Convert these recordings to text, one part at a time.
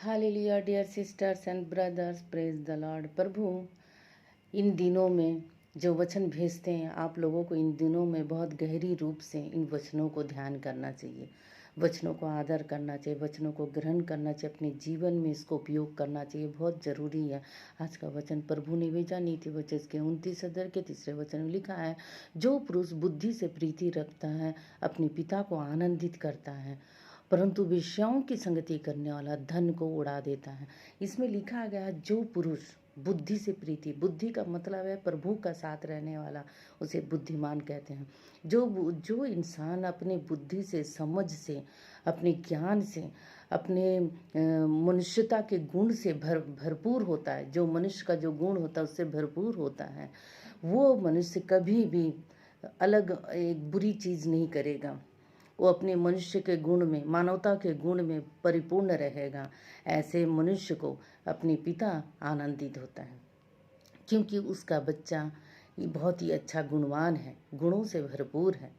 Hallelujah dear sisters and brothers, praise the lord. प्रभु इन दिनों में जो वचन भेजते हैं, आप लोगों को इन दिनों में बहुत गहरी रूप से इन वचनों को ध्यान करना चाहिए, वचनों को आदर करना चाहिए, वचनों को ग्रहण करना चाहिए, अपने जीवन में इसको उपयोग करना चाहिए, बहुत ज़रूरी है। आज का वचन प्रभु ने भेजा नीति वचन के 29 अध्याय के 3 वचन में लिखा है, जो पुरुष बुद्धि से प्रीति रखता है अपने पिता को आनंदित करता है, परंतु वेश्याओं की संगति करने वाला धन को उड़ा देता है। इसमें लिखा गया है, जो पुरुष बुद्धि से प्रीति, बुद्धि का मतलब है प्रभु का साथ रहने वाला, उसे बुद्धिमान कहते हैं। जो इंसान अपने बुद्धि से, समझ से, अपने ज्ञान से, अपने मनुष्यता के गुण से भरपूर होता है, जो मनुष्य का जो गुण होता है उससे भरपूर होता है, वो मनुष्य कभी भी अलग एक बुरी चीज़ नहीं करेगा। वो अपने मनुष्य के गुण में, मानवता के गुण में परिपूर्ण रहेगा। ऐसे मनुष्य को अपने पिता आनंदित होता है, क्योंकि उसका बच्चा ये बहुत ही अच्छा गुणवान है, गुणों से भरपूर है।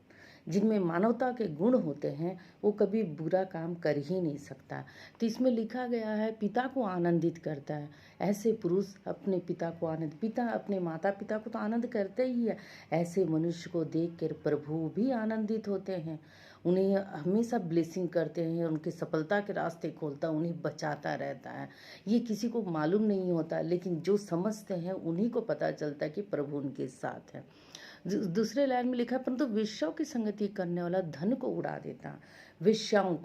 जिनमें मानवता के गुण होते हैं वो कभी बुरा काम कर ही नहीं सकता। तो इसमें लिखा गया है, पिता को आनंदित करता है। ऐसे पुरुष अपने पिता को पिता अपने माता पिता को तो आनंद करते ही है, ऐसे मनुष्य को देख कर प्रभु भी आनंदित होते हैं, उन्हें हमेशा ब्लेसिंग करते हैं, उनकी सफलता के रास्ते खोलता, उन्हें बचाता रहता है। ये किसी को मालूम नहीं होता, लेकिन जो समझते हैं उन्हीं को पता चलता है कि प्रभु उनके साथ है। दूसरे लाइन में लिखा है, परंतु वेश्याओं की संगति करने वाला धन को उड़ा देता। वेश्याओं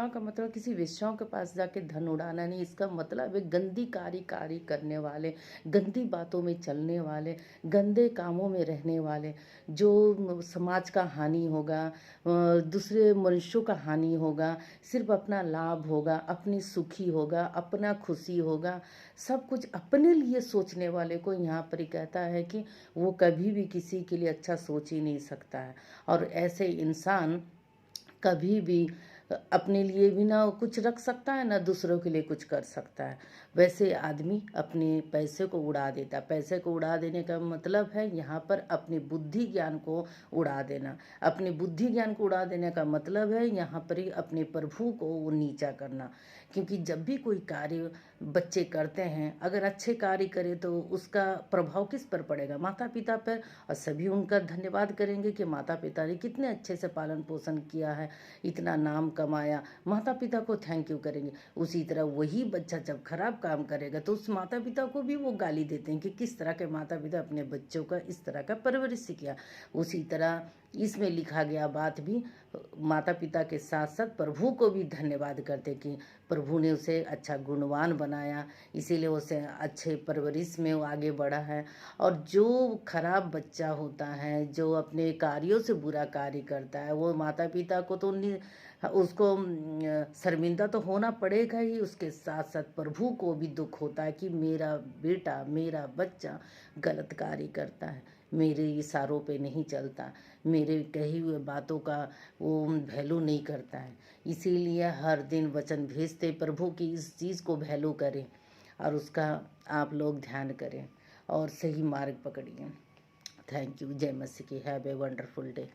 का मतलब किसी वेश्याओं के पास जाके धन उड़ाना नहीं, इसका मतलब है गंदी कार्य करने वाले, गंदी बातों में चलने वाले, गंदे कामों में रहने वाले, जो समाज का हानि होगा, दूसरे मनुष्यों का हानि होगा, सिर्फ अपना लाभ होगा, अपनी सुखी होगा, अपना खुशी होगा, सब कुछ अपने लिए सोचने वाले को यहाँ पर ही कहता है कि वो कभी भी किसी के लिए अच्छा सोच ही नहीं सकता है। और ऐसे इंसान कभी भी अपने लिए भी ना कुछ रख सकता है, ना दूसरों के लिए कुछ कर सकता है। वैसे आदमी अपने पैसे को उड़ा देता। पैसे को उड़ा देने का मतलब है यहाँ पर अपनी बुद्धि ज्ञान को उड़ा देना। अपने बुद्धि ज्ञान को उड़ा देने का मतलब है यहाँ पर ही अपने प्रभु को वो नीचा करना। क्योंकि जब भी कोई कार्य बच्चे करते हैं, अगर अच्छे कार्य करें तो उसका प्रभाव किस पर पड़ेगा? माता पिता पर। और सभी उनका धन्यवाद करेंगे कि माता पिता ने कितने अच्छे से पालन पोषण किया है, इतना नाम कमाया, माता पिता को थैंक यू करेंगे। उसी तरह वही बच्चा जब खराब काम करेगा तो उस माता पिता को भी वो गाली देते हैं कि किस तरह के माता पिता अपने बच्चों का इस तरह का परवरिश किया। उसी तरह इसमें लिखा गया बात भी माता पिता के साथ साथ प्रभु को भी धन्यवाद करते कि प्रभु ने उसे अच्छा गुणवान बनाया, इसीलिए उसे अच्छे परवरिश में वो आगे बढ़ा है। और जो खराब बच्चा होता है, जो अपने कार्यों से बुरा कार्य करता है, वो माता पिता को तो उसको शर्मिंदा तो होना पड़ेगा ही, उसके साथ साथ प्रभु को भी दुख होता है कि मेरा बेटा, मेरा बच्चा गलत कार्य करता है, मेरे इशारों पे नहीं चलता, मेरे कही हुए बातों का वो वैल्यू नहीं करता है। इसीलिए हर दिन वचन भेजते प्रभु की इस चीज़ को वैल्यू करें और उसका आप लोग ध्यान करें और सही मार्ग पकड़िए। Thank you. जय मसीह की। Have a wonderful day.